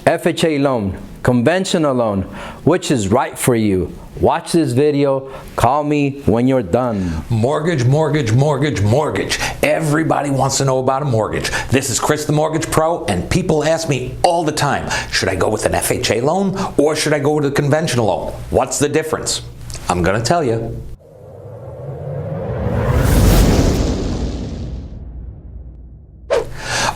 FHA loan, conventional loan, which is right for you? Watch this video. Call me when you're done. Mortgage, mortgage, mortgage, mortgage. Everybody wants to know about a mortgage. This is Chris the Mortgage Pro, and people ask me all the time, should I go with an FHA loan or should I go with a conventional loan? What's the difference? I'm going to tell you.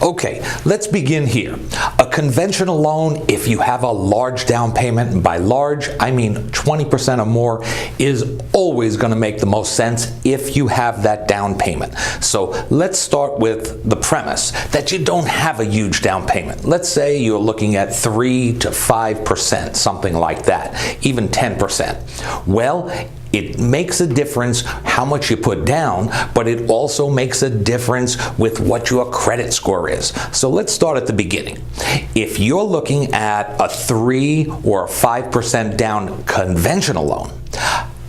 Okay, let's begin here. A conventional loan, if you have a large down payment, and by large, I mean 20% or more, is always going to make the most sense if you have that down payment. So let's start with the premise that you don't have a huge down payment. Let's say you're looking at 3 to 5%, something like that, even 10%. Well, it makes a difference how much you put down, but it also makes a difference with what your credit score is. So let's start at the beginning. If you're looking at a 3 or 5% down conventional loan,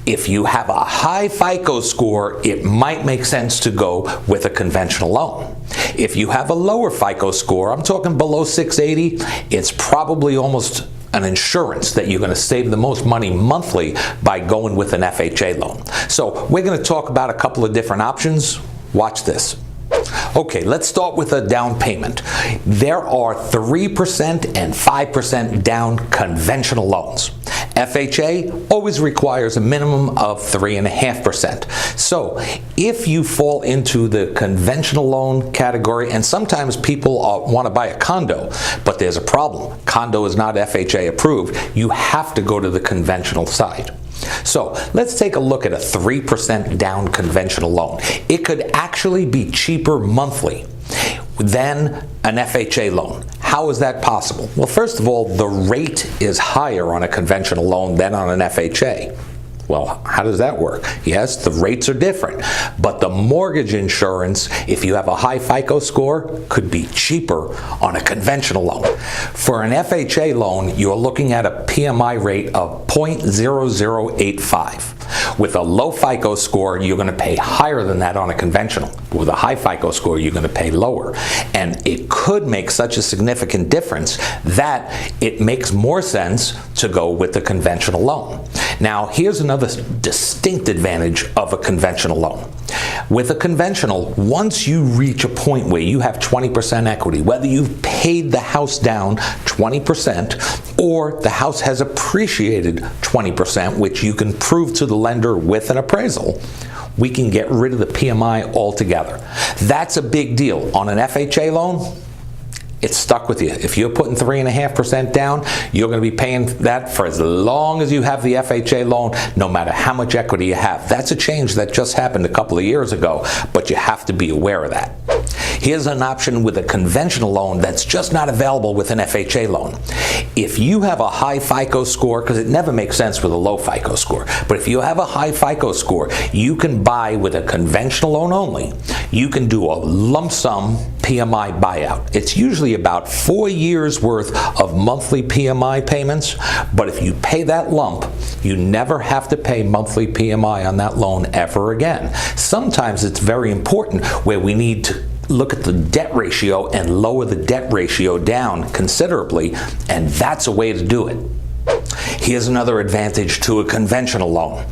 if you have a high FICO score, it might make sense to go with a conventional loan. If you have a lower FICO score, I'm talking below 680, it's probably almost an insurance that you're going to save the most money monthly by going with an FHA loan. So we're going to talk about a couple of different options. Watch this. Okay, let's start with a down payment. There are 3% and 5% down conventional loans. FHA always requires a minimum of 3.5%. So if you fall into the conventional loan category, and sometimes people want to buy a condo, but there's a problem. Condo is not FHA approved. You have to go to the conventional side. So let's take a look at a 3% down conventional loan. It could actually be cheaper monthly than an FHA loan. How is that possible? Well, first of all, the rate is higher on a conventional loan than on an FHA. Well, how does that work? Yes, the rates are different, but the mortgage insurance, if you have a high FICO score, could be cheaper on a conventional loan. For an FHA loan, you're looking at a PMI rate of 0.0085. With a low FICO score, you're going to pay higher than that on a conventional. With a high FICO score, you're going to pay lower. And it could make such a significant difference that it makes more sense to go with the conventional loan. Now, here's another distinct advantage of a conventional loan. With a conventional, once you reach a point where you have 20% equity, whether you've paid the house down 20% or the house has appreciated 20%, which you can prove to the lender with an appraisal, we can get rid of the PMI altogether. That's a big deal. On an FHA loan, it's stuck with you. If you're putting 3.5% down, you're going to be paying that for as long as you have the FHA loan, no matter how much equity you have. That's a change that just happened a couple of years ago, but you have to be aware of that. Here's an option with a conventional loan that's just not available with an FHA loan. If you have a high FICO score, because it never makes sense with a low FICO score, but if you have a high FICO score, you can buy with a conventional loan only. You can do a lump sum PMI buyout. It's usually about 4 years worth of monthly PMI payments, but if you pay that lump, you never have to pay monthly PMI on that loan ever again. Sometimes it's very important where we need to look at the debt ratio and lower the debt ratio down considerably, and that's a way to do it. Here's another advantage to a conventional loan.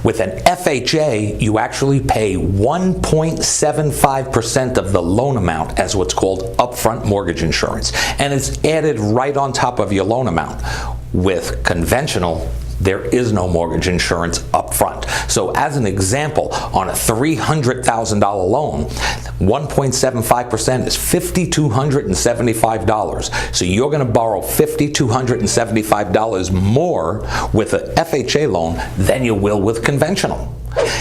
With an FHA, you actually pay 1.75% of the loan amount as what's called upfront mortgage insurance, and it's added right on top of your loan amount. With conventional, there is no mortgage insurance up front. So as an example, on a $300,000 loan, 1.75% is $5,275. So you're going to borrow $5,275 more with an FHA loan than you will with conventional.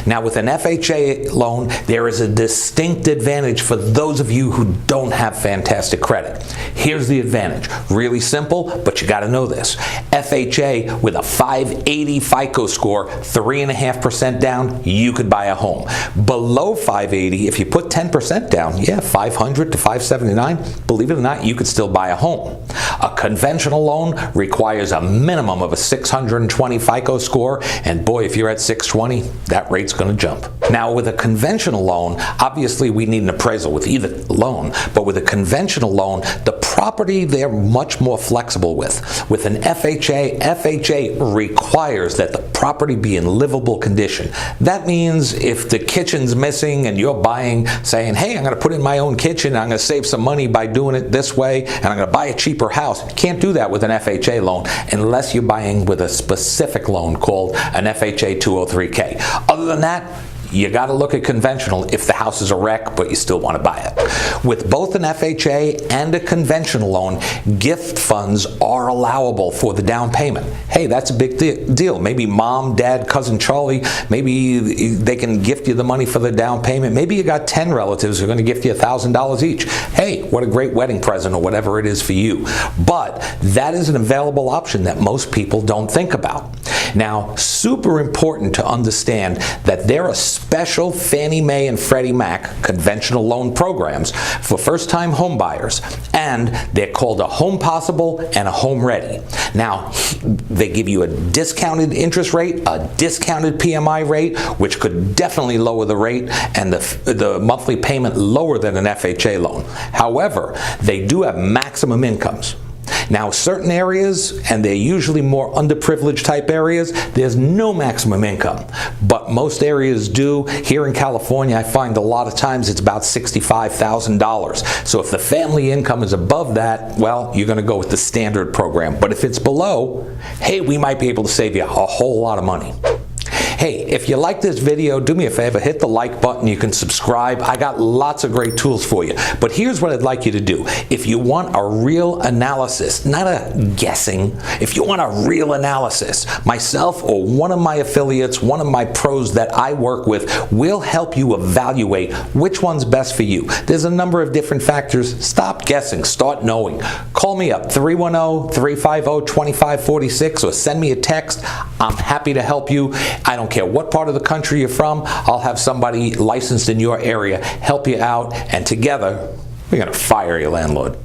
Now, with an FHA loan, there is a distinct advantage for those of you who don't have fantastic credit. Here's the advantage. Really simple, but you got to know this. FHA with a 580 FICO score, 3.5% down, you could buy a home. Below 580, if you put 10% down, yeah, 500 to 579, believe it or not, you could still buy a home. A conventional loan requires a minimum of a 620 FICO score, and boy, if you're at 620, that rate's going to jump. Now, with a conventional loan, obviously we need an appraisal with either loan, but with a conventional loan, the property they're much more flexible with. With an FHA, FHA requires that the property be in livable condition. That means if the kitchen's missing and you're buying, saying, hey, I'm going to put in my own kitchen, I'm going to save some money by doing it this way, and I'm going to buy a cheaper house. You can't do that with an FHA loan unless you're buying with a specific loan called an FHA 203K. Other than that, you got to look at conventional if the house is a wreck, but you still want to buy it. With both an FHA and a conventional loan, gift funds are allowable for the down payment. Hey, that's a big deal. Maybe mom, dad, cousin Charlie, maybe they can gift you the money for the down payment. Maybe you got 10 relatives who are going to gift you $1,000 each. Hey, what a great wedding present or whatever it is for you. But that is an available option that most people don't think about. Now, super important to understand that there are special Fannie Mae and Freddie Mac conventional loan programs for first-time home buyers, and they're called a Home Possible and a Home Ready. Now, they give you a discounted interest rate, a discounted PMI rate, which could definitely lower the rate and the monthly payment lower than an FHA loan. However, they do have maximum incomes. Now, certain areas, and they're usually more underprivileged type areas, there's no maximum income. But most areas do. Here in California, I find a lot of times it's about $65,000. So if the family income is above that, well, you're going to go with the standard program. But if it's below, hey, we might be able to save you a whole lot of money. Hey, if you like this video, do me a favor, hit the like button. You can subscribe. I got lots of great tools for you. But here's what I'd like you to do. If you want a real analysis, not a guessing, if you want a real analysis, myself or one of my affiliates, one of my pros that I work with will help you evaluate which one's best for you. There's a number of different factors. Stop guessing. Start knowing. Call me up, 310-350-2546, or send me a text. I'm happy to help you. I don't care what part of the country you're from, I'll have somebody licensed in your area help you out, and together we're going to fire your landlord.